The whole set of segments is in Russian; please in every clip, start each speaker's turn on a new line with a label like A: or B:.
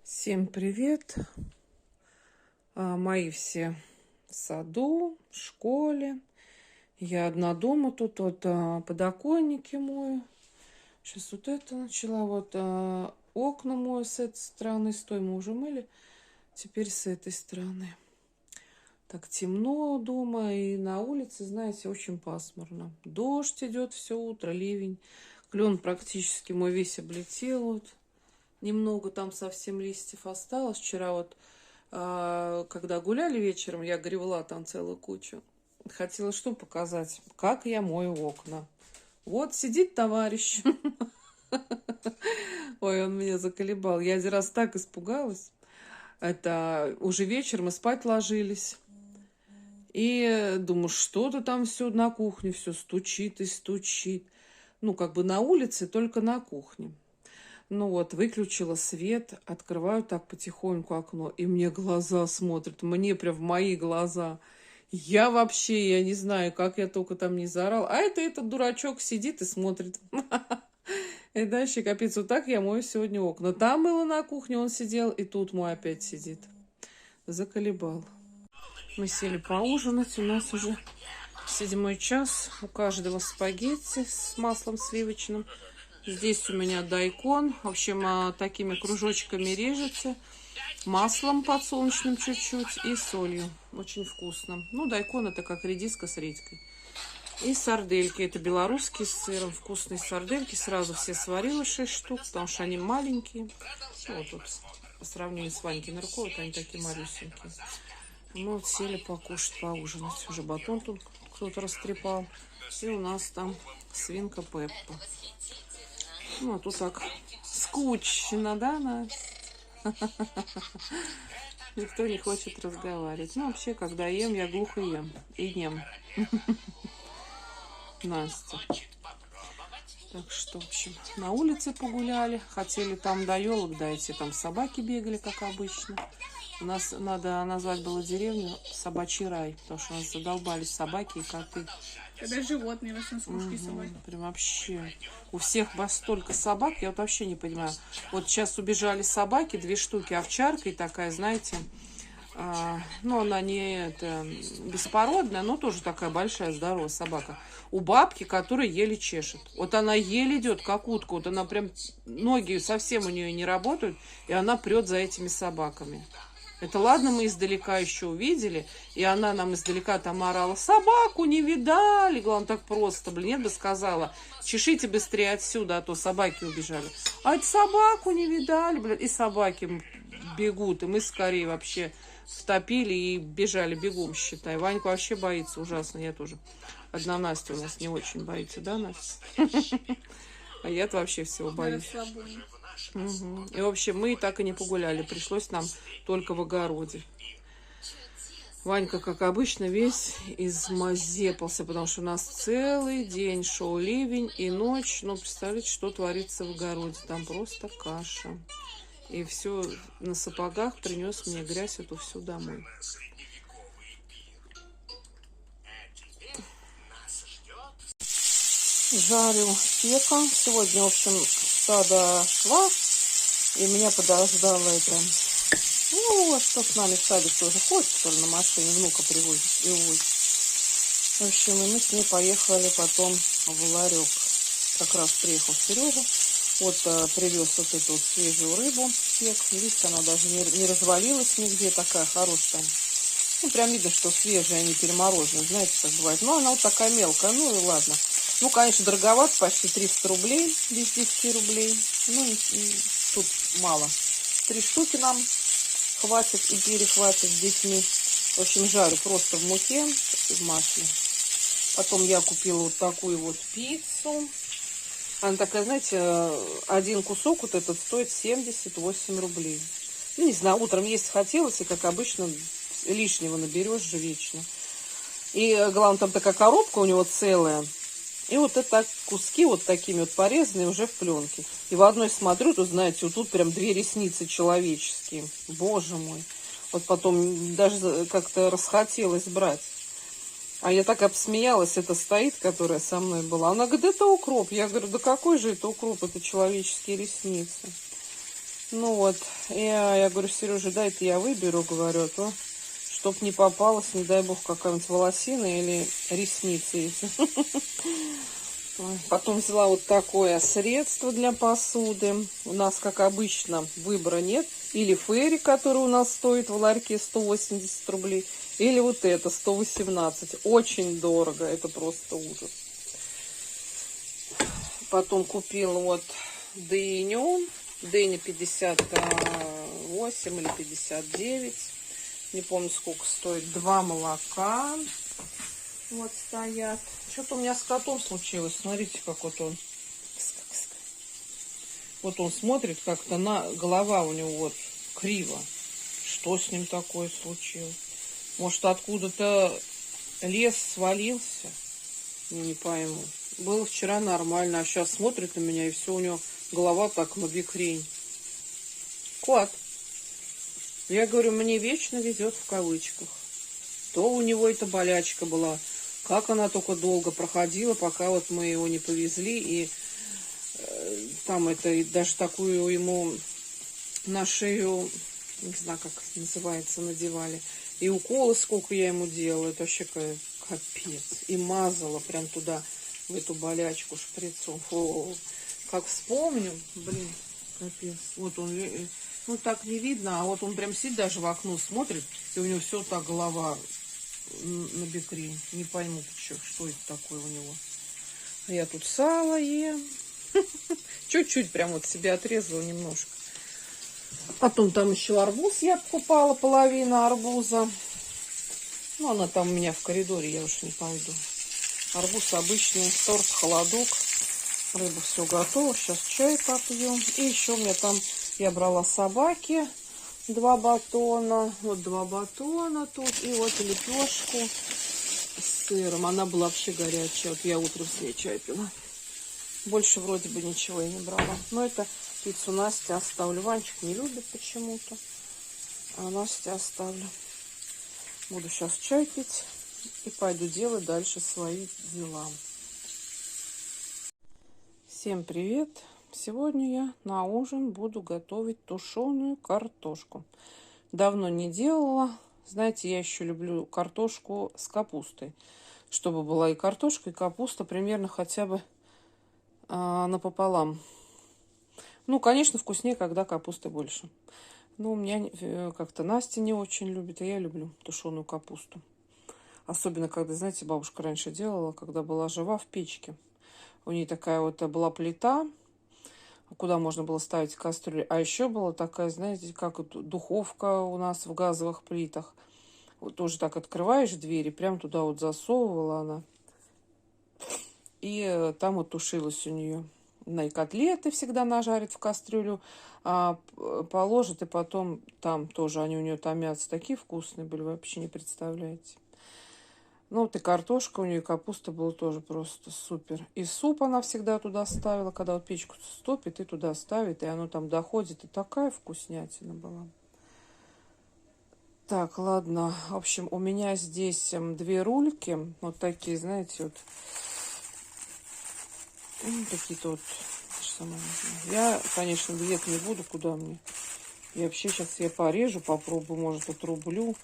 A: Всем привет! Мои все в саду, в школе. Я одна дома тут, вот подоконники мою. Сейчас вот это начала, вот окна мою с этой стороны. Стой, мы уже мыли. Теперь с этой стороны. Так темно дома, и на улице, знаете, очень пасмурно. Дождь идет все утро, ливень. Клен практически мой весь облетел. Вот. Немного там совсем листьев осталось. Вчера вот, когда гуляли вечером, я гребла там целую кучу. Хотела что показать? Как я мою окна. Вот сидит товарищ. Ой, он меня заколебал. Я один раз так испугалась. Это уже вечер, мы спать ложились. И думаю, что-то там все на кухне, все стучит и стучит. Ну, как бы на улице, только на кухне. Ну вот, выключила свет, открываю так потихоньку окно, и мне глаза смотрят, мне прям в мои глаза. Я вообще, я не знаю, как я только там не заорала. А это этот дурачок сидит и смотрит. И дальше капец, вот так я мою сегодня окна. Там было на кухне, он сидел, и тут мой опять сидит. Заколебал. Мы сели поужинать, у нас уже 7 час. У каждого спагетти с маслом сливочным. Здесь у меня дайкон. В общем, такими кружочками режется. Маслом подсолнечным чуть-чуть и солью. Очень вкусно. Ну, дайкон это как редиска с редькой. И сардельки. Это белорусские с сыром. Вкусные сардельки. Сразу все сварила 6 штук, потому что они маленькие. Ну, вот тут по сравнению с Ванькиной рукой, вот они такие малюсенькие. Мы вот сели покушать, поужинать. Уже батон тут кто-то растрепал. И у нас там свинка Пеппа. Ну, а тут так скучно, да, Настя? Никто не хочет разговаривать. Ну, вообще, когда ем, я глухо ем. И нем. Настя. Так что, в общем, на улице погуляли. Хотели там до елок дойти. Там собаки бегали, как обычно. У нас надо назвать было деревню Собачий рай. Потому что у нас задолбались собаки и коты.
B: Когда животные, в основном, собаки.
A: Прям вообще. У всех столько собак, я вот вообще не понимаю. Вот сейчас убежали собаки, 2 штуки, овчарка и такая, знаете, ну, она не беспородная, но тоже такая большая, здоровая собака. У бабки, которая еле чешет. Вот она еле идет, как утка. Вот она прям, ноги совсем у нее не работают, и она прет за этими собаками. Это ладно, мы издалека еще увидели, и она нам издалека там орала: собаку не видали. Главное, так просто, блин, нет бы сказала: чешите быстрее отсюда, а то собаки убежали. А это собаку не видали, блин, и собаки бегут, и мы скорее вообще втопили и бежали бегом, считай. Ванька вообще боится ужасно, я тоже. Одна Настя у нас не очень боится, да, Настя? А я-то вообще всего боюсь. Угу. И, в общем, мы так и не погуляли. Пришлось нам только в огороде. Ванька, как обычно, весь измазепался, потому что у нас целый день шел ливень и ночь. Ну, представляете, что творится в огороде. Там просто каша. И все на сапогах принес мне грязь эту всю домой. Жарю стека. Сегодня, в общем, с сада шла, и меня подождала это. Ну, что с нами в садик тоже ходит, что ли, на машине, внука привозит и увозит. В общем, и мы с ней поехали потом в ларек. Как раз приехал Сережа. Вот привез вот эту вот свежую рыбу, стек. Видите, она даже не развалилась нигде, такая хорошая. Ну, прям видно, что свежая, а не перемороженная, знаете, как бывает. Но она вот такая мелкая, ну и ладно. Ну, конечно, дороговато, почти 300 рублей, без 10 рублей. Ну, и тут мало. 3 штуки нам хватит и перехватит с детьми. В общем, жарю просто в муке и в масле. Потом я купила вот такую вот пиццу. Она такая, знаете, один кусок вот этот стоит 78 рублей. Ну, не знаю, утром есть хотелось, и, как обычно, лишнего наберешь же вечно. И, главное, там такая коробка у него целая. И вот это куски вот такими вот порезанные уже в пленке. И в одной смотрю, тут, знаете, вот тут прям 2 ресницы человеческие. Боже мой. Вот потом даже как-то расхотелось брать. А я так обсмеялась, это стоит, которая со мной была. Она говорит: это укроп. Я говорю: да какой же это укроп? Это человеческие ресницы. Ну вот, я говорю, Сережа, дай это я выберу, говорю, а то чтоб не попалась, не дай бог, какая-нибудь волосина или ресницы эти. Потом взяла вот такое средство для посуды. У нас, как обычно, выбора нет. Или Фейри, который у нас стоит в ларьке 180 рублей, или вот это 118. Очень дорого, это просто ужас. Потом купила вот дыню. Дыня 58 или 59. Не помню, сколько стоит. 2 молока. Вот стоят. Что-то у меня с котом случилось. Смотрите, как вот он. Вот он смотрит как-то голова у него вот криво. Что с ним такое случилось? Может, откуда-то лес свалился? Не пойму. Было вчера нормально, а сейчас смотрит на меня, и все у него голова так набекрень. Кот. Я говорю, мне вечно везет в кавычках. То у него эта болячка была. Как она только долго проходила, пока вот мы его не повезли. И там это и даже такую ему на шею, не знаю, как называется, надевали. И уколы сколько я ему делала. Это вообще капец. И мазала прям туда, в эту болячку шприцом. Фу. Как вспомню, блин, капец. Вот он, ну так не видно, а вот он прям сидит даже в окно смотрит, и у него все так голова на бекрень. Не пойму, что это такое у него. А я тут сало ем. Чуть-чуть прям вот себе отрезала немножко. Потом там еще арбуз я покупала, половина арбуза. Ну, она там у меня в коридоре, я уж не пойду. Арбуз обычный, сорт холодок. Рыба все готово. Сейчас чай попьем. И еще у меня там, я брала собаке 2 батона. Вот 2 батона тут. И вот лепешку с сыром. Она была вообще горячая. Вот я утром с ней чай пила. Больше вроде бы ничего я не брала. Но это пиццу Насте оставлю. Ванчик не любит почему-то. А Насте оставлю. Буду сейчас чай пить. И пойду делать дальше свои дела. Всем привет! Сегодня я на ужин буду готовить тушеную картошку. Давно не делала. Знаете, я еще люблю картошку с капустой. Чтобы была и картошка, и капуста примерно хотя бы напополам. Ну, конечно, вкуснее, когда капусты больше. Но у меня как-то Настя не очень любит, а я люблю тушеную капусту. Особенно, когда, знаете, бабушка раньше делала, когда была жива в печке. У нее такая вот была плита, куда можно было ставить кастрюлю. А еще была такая, знаете, как вот духовка у нас в газовых плитах. Вот тоже так открываешь двери, прям туда вот засовывала она. И там вот тушилась у нее. Она и котлеты всегда нажарит в кастрюлю, положит, и потом там тоже они у нее томятся. Такие вкусные были, вы вообще не представляете. Ну, вот и картошка у нее, и капуста была тоже просто супер. И суп она всегда туда ставила, когда вот печку стопит, и туда ставит, и оно там доходит. И такая вкуснятина была. Так, ладно. В общем, у меня здесь 2 рульки. Вот такие, знаете, вот. Какие-то вот. Я, конечно, есть не буду, куда мне. И вообще сейчас я порежу, попробую, может, отрублю.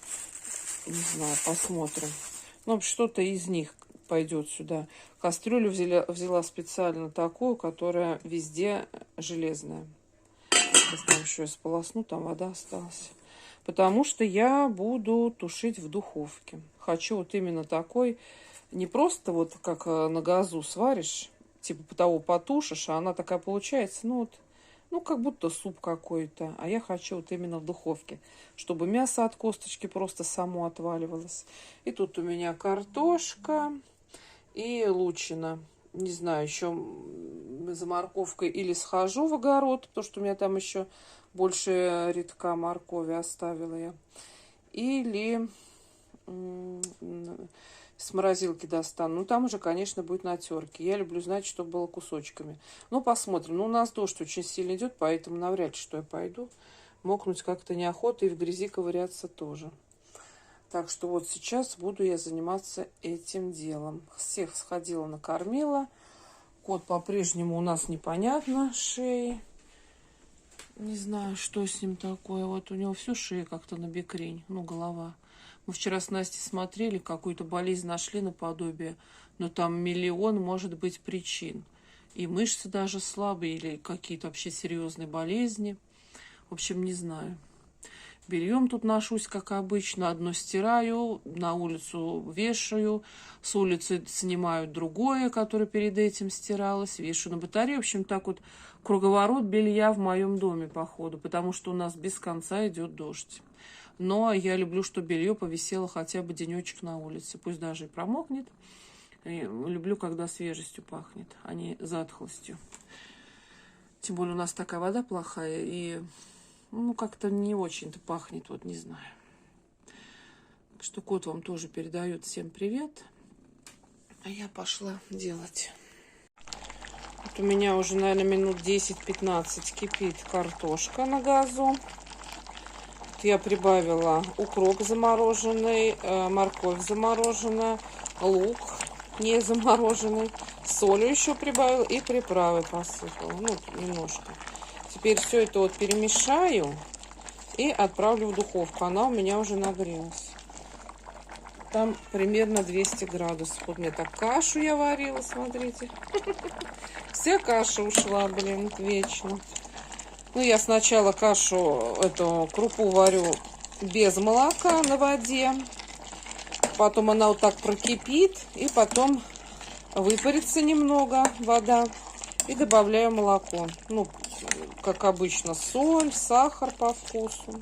A: Не знаю, посмотрим. Ну, что-то из них пойдет сюда. Кастрюлю взяла специально такую, которая везде железная. Сейчас там еще я сполосну, там вода осталась. Потому что я буду тушить в духовке. Хочу вот именно такой, не просто вот как на газу сваришь, типа того потушишь, а она такая получается, ну вот, ну как будто суп какой-то. А я хочу вот именно в духовке, чтобы мясо от косточки просто само отваливалось. И тут у меня картошка и лучина. Не знаю, еще за морковкой или схожу в огород, потому что у меня там еще больше редка моркови оставила я. Или с морозилки достану. Ну, там уже, конечно, будет на терке. Я люблю знать, чтобы было кусочками. Ну, посмотрим. Ну, у нас дождь очень сильно идет, поэтому навряд ли, что я пойду. Мокнуть как-то неохота, и в грязи ковыряться тоже. Так что вот сейчас буду я заниматься этим делом. Всех сходила, накормила. Кот по-прежнему у нас непонятно, шеи. Не знаю, что с ним такое. Вот у него всю шею как-то набекрень, ну, голова. Мы вчера с Настей смотрели, какую-то болезнь нашли наподобие, но там миллион, может быть, причин. И мышцы даже слабые, или какие-то вообще серьезные болезни. В общем, не знаю. Бельем тут ношусь, как обычно. Одно стираю, на улицу вешаю, с улицы снимаю другое, которое перед этим стиралось, вешаю на батарею. В общем, так вот круговорот белья в моем доме, походу, потому что у нас без конца идет дождь. Но я люблю, чтобы белье повисело хотя бы денечек на улице, пусть даже и промокнет. И люблю, когда свежестью пахнет, а не затхлостью. Тем более у нас такая вода плохая, и ну, как-то не очень-то пахнет, вот не знаю. Так что кот вам тоже передает всем привет. А я пошла делать. Вот у меня уже, наверное, минут 10-15 кипит картошка на газу. Вот я прибавила укроп замороженный, морковь замороженная, лук не замороженный, соль еще прибавила и приправы посыпала, ну, немножко. Теперь все это вот перемешаю и отправлю в духовку. Она у меня уже нагрелась. Там примерно 200 градусов. Вот мне так кашу я варила, смотрите. Вся каша ушла, блин, вечно. Ну, я сначала кашу, эту крупу варю без молока на воде. Потом она вот так прокипит. И потом выпарится немного вода. И добавляю молоко. Ну, как обычно, соль, сахар по вкусу.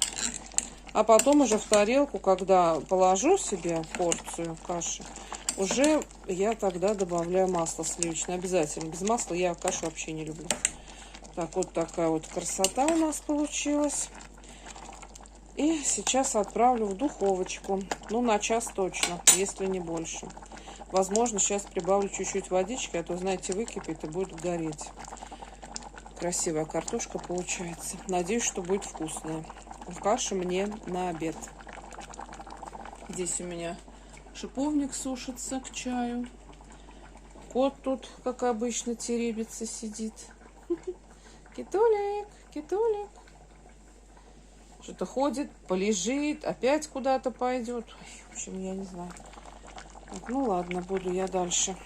A: А потом уже в тарелку, когда положу себе порцию каши, уже я тогда добавляю масло сливочное. Обязательно. Без масла я кашу вообще не люблю. Так, вот такая вот красота у нас получилась. И сейчас отправлю в духовочку. Ну, на час точно, если не больше. Возможно, сейчас прибавлю чуть-чуть водички, а то, знаете, выкипит и будет гореть. Красивая картошка получается. Надеюсь, что будет вкусная. Каша мне на обед. Здесь у меня шиповник сушится к чаю. Кот тут, как обычно, теребится, сидит. Китулик, китулик. Что-то ходит, полежит, опять куда-то пойдет. Ой, в общем, я не знаю. Так, ну ладно, буду я дальше